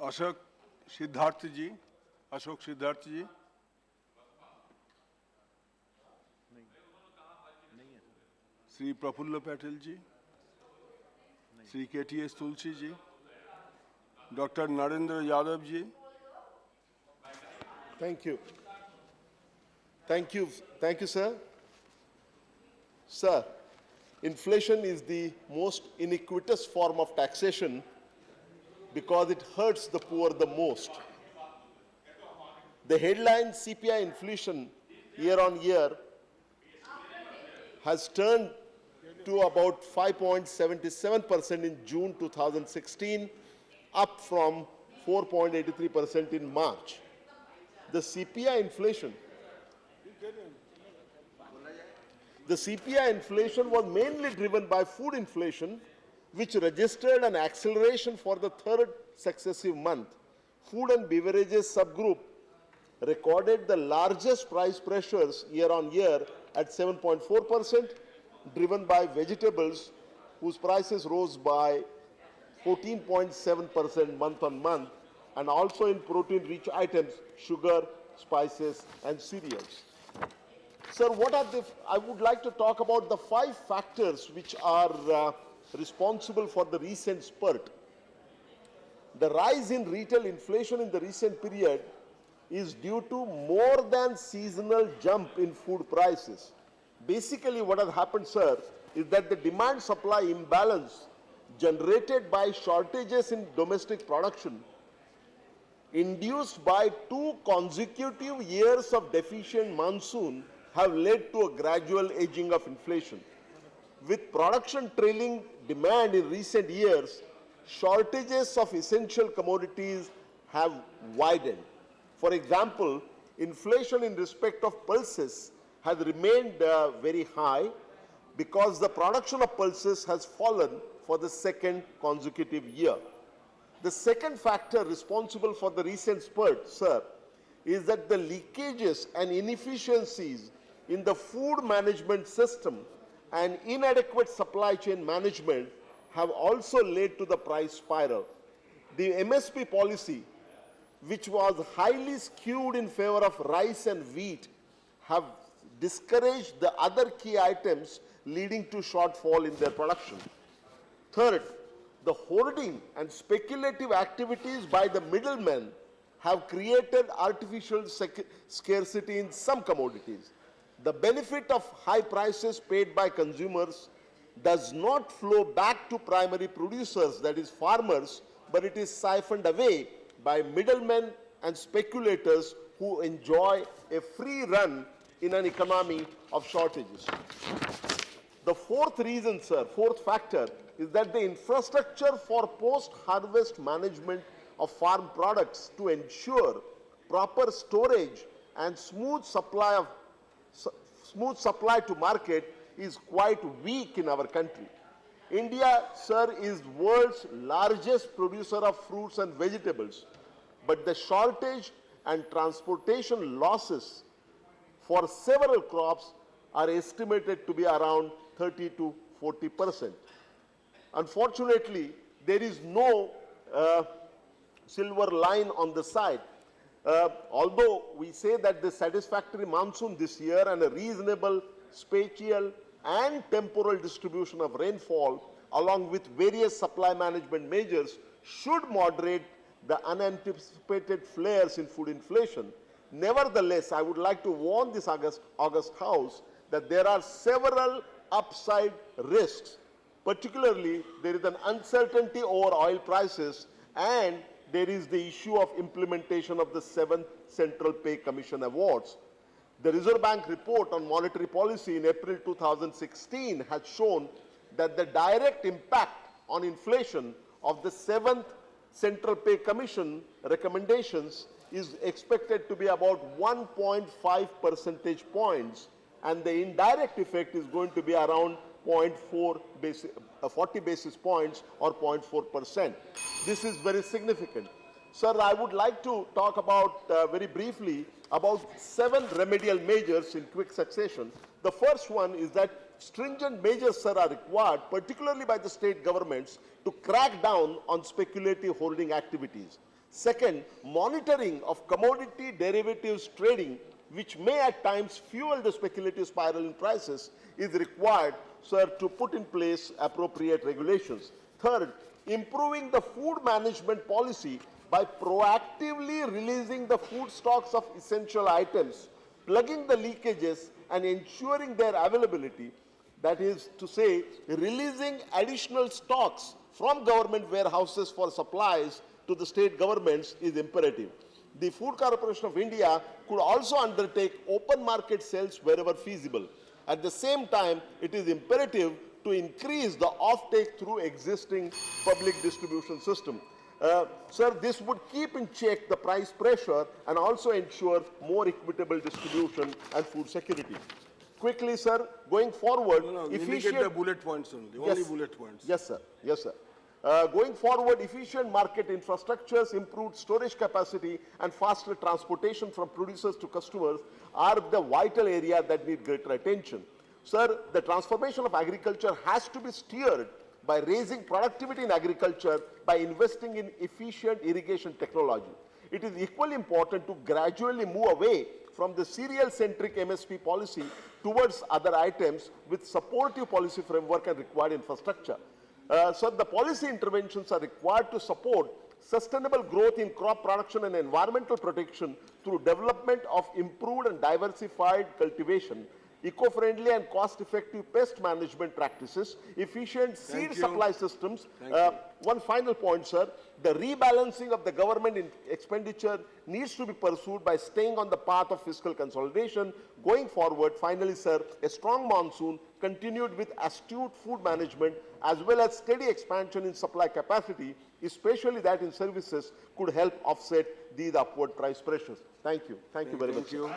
Ashok Siddharth ji, Ashok Siddharth ji, Shri Praful Patel ji, Shri KTS Tulsi ji, doctor Narendra Yadav ji. Thank you. Thank you. Thank you, sir. Sir, inflation is the most iniquitous form of taxation because it hurts the poor the most. The headline CPI inflation year on year has turned to about 5.77% in June 2016, up from 4.83% in March. The CPI inflation was mainly driven by food inflation, which registered an acceleration for the third successive month. Food and beverages subgroup recorded the largest price pressures year on year at 7.4%, driven by vegetables, whose prices rose by 14.7% month on month, and also in protein-rich items, sugar, spices, and cereals. Sir, I would like to talk about the 5 factors which are responsible for the recent spurt. The rise in retail inflation in the recent period is due to more than seasonal jump in food prices. Basically, what has happened, sir, is that the demand-supply imbalance generated by shortages in domestic production, induced by 2 consecutive years of deficient monsoon, have led to a gradual aging of inflation. With production trailing demand in recent years, shortages of essential commodities have widened. For example, inflation in respect of pulses has remained very high because the production of pulses has fallen for the 2nd consecutive year. The second factor responsible for the recent spurt, sir, is that the leakages and inefficiencies in the food management system and inadequate supply chain management have also led to the price spiral. The MSP policy, which was highly skewed in favor of rice and wheat, have discouraged the other key items, leading to shortfall in their production. Third, the hoarding and speculative activities by the middlemen have created artificial scarcity in some commodities. The benefit of high prices paid by consumers does not flow back to primary producers, that is farmers, but it is siphoned away by middlemen and speculators who enjoy a free run in an economy of shortages. The fourth reason, sir, fourth factor, is that the infrastructure for post-harvest management of farm products to ensure proper storage and smooth supply to market is quite weak in our country. India, sir, is world's largest producer of fruits and vegetables, but the shortage and transportation losses for several crops are estimated to be around 30 to 40%. Unfortunately, there is no silver line on the side. Although we say that the satisfactory monsoon this year and a reasonable spatial and temporal distribution of rainfall, along with various supply management measures, should moderate the unanticipated flares in food inflation. Nevertheless, I would like to warn this August House that there are several upside risks. Particularly, there is an uncertainty over oil prices, and there is the issue of implementation of the 7th Central Pay Commission Awards. The Reserve Bank report on monetary policy in April 2016 has shown that the direct impact on inflation of the 7th Central Pay Commission recommendations is expected to be about 1.5 percentage points, and the indirect effect is going to be around 40 basis points or 0.4%. This is very significant. Sir, I would like to talk about very briefly about 7 remedial measures in quick succession. The first one is that stringent measures, sir, are required, particularly by the state governments, to crack down on speculative hoarding activities. Second, monitoring of commodity derivatives trading, which may at times fuel the speculative spiral in prices, is required, sir, to put in place appropriate regulations. Third, improving the food management policy by proactively releasing the food stocks of essential items, plugging the leakages and ensuring their availability. That is to say, releasing additional stocks from government warehouses for supplies to the state governments is imperative. The Food Corporation of India could also undertake open market sales wherever feasible. At the same time, it is imperative to increase the offtake through existing public distribution system. Sir, this would keep in check the price pressure and also ensure more equitable distribution and food security. Quickly, sir, going forward, Indicate the bullet points only, only bullet points. Yes, sir. Yes, sir. Going forward, efficient market infrastructures, improved storage capacity, and faster transportation from producers to customers are the vital area that need greater attention. Sir, the transformation of agriculture has to be steered by raising productivity in agriculture by investing in efficient irrigation technology. It is equally important to gradually move away from the cereal-centric MSP policy towards other items with supportive policy framework and required infrastructure. So the policy interventions are required to support sustainable growth in crop production and environmental protection through development of improved and diversified cultivation, eco-friendly and cost-effective pest management practices, efficient seed supply systems. One final point, sir. The rebalancing of the government expenditure needs to be pursued by staying on the path of fiscal consolidation. Going forward, finally, sir, a strong monsoon continued with astute food management as well as steady expansion in supply capacity, especially that in services, could help offset these upward price pressures. Thank you. Thank you very much. Thank you.